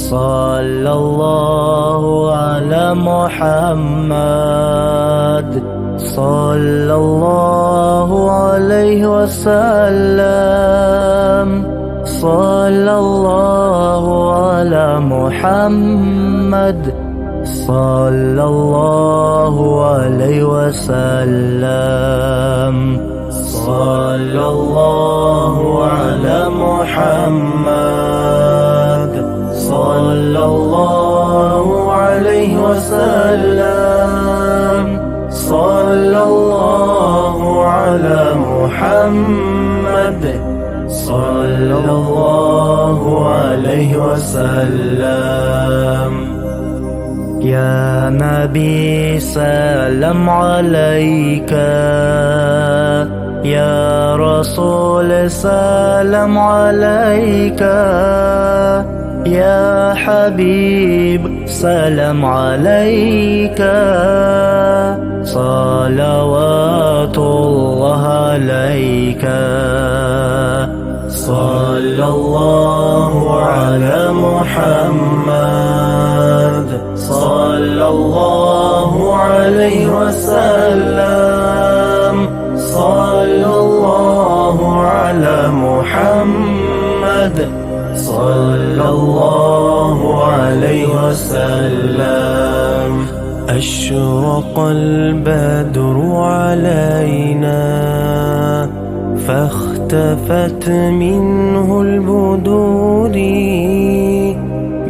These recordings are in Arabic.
صلى الله على محمد صلى الله عليه وسلم صلى الله على محمد صلى الله عليه وسلم صلى الله على محمد صلى الله عليه وسلم صلى الله على محمد صلى الله عليه وسلم يا نبي سلام عليك يا رسول سلام عليك يا حبيب سلام عليك صلوات الله عليك صلى الله على محمد صلى الله عليه وسلم صلى الله على محمد صلى الله عليه وسلم أشرق البدر علينا فاختفت منه البدور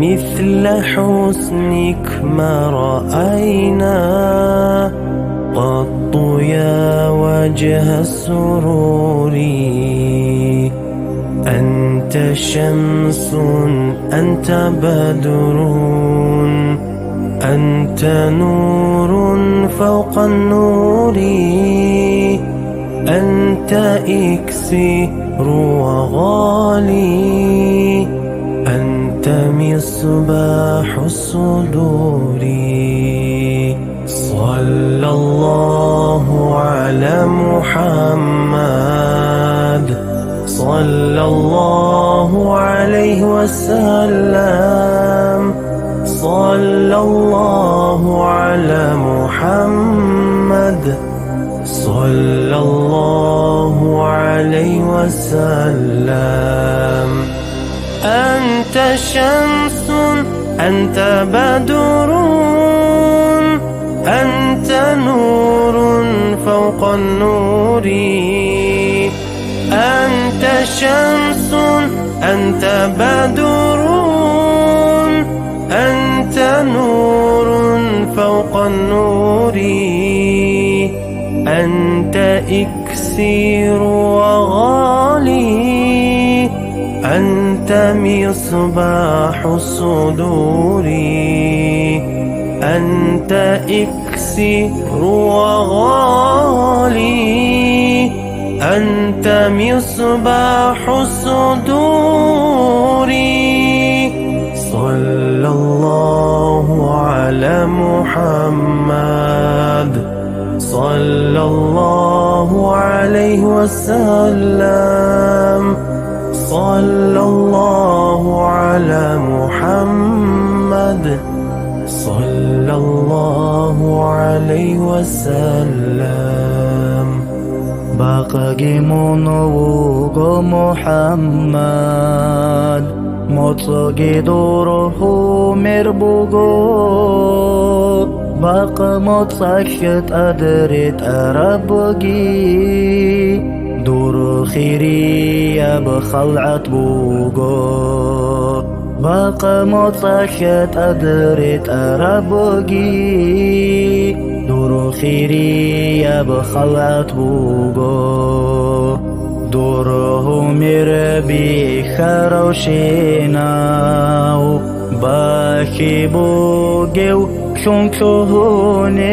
مثل حسنك ما رأينا قط يا وجه السرور أنت شمس أنت بدر أنت نور فوق النور أنت إكسير وغالي أنت مصباح الصدور صلى الله على محمد صلى الله عليه وسلم صلى الله على محمد صلى الله عليه وسلم أنت شمس أنت بدر أنت نور فوق النور أنت شمس أنت بدر أنت نور فوق النور أنت إكسير وغالي أنت مصباح الصدور أنت إكسير وغالي أنت مصباح الصدور صلى الله على محمد صلى الله عليه وسلم صلى الله على محمد صلى الله عليه وسلم باقي منوغ محمد مطلقي دوره مربوغو باق مطلقت أدريت أربوغي دور خيري بخلعت بوغو باق مطلقت أدريت أربوغي دور خيري بخلعت بوغو دوره مربي خروشيناو باكي بوغيو شنكهونيو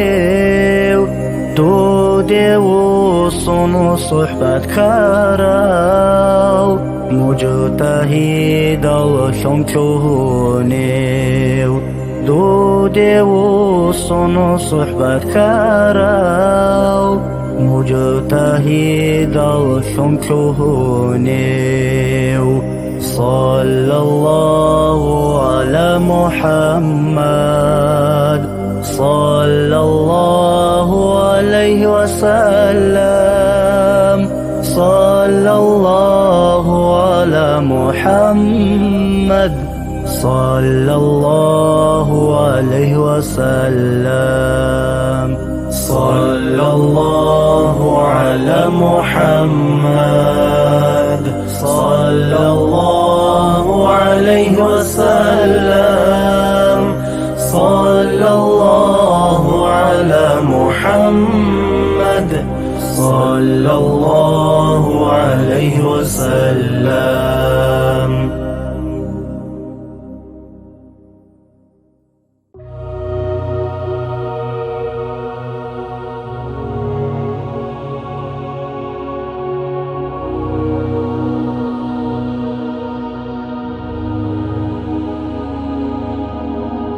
دوديو صنو صحبت كاراو مجتهد شنكهونيو دوديو صنو صحبت كاراو مجتهد شنكهونيو صلى الله على محمد صلى الله عليه وسلم صلى الله على محمد صلى الله عليه وسلم صلى الله على محمد صلى الله عليه وسلم صلى الله على محمد صلى الله عليه وسلم.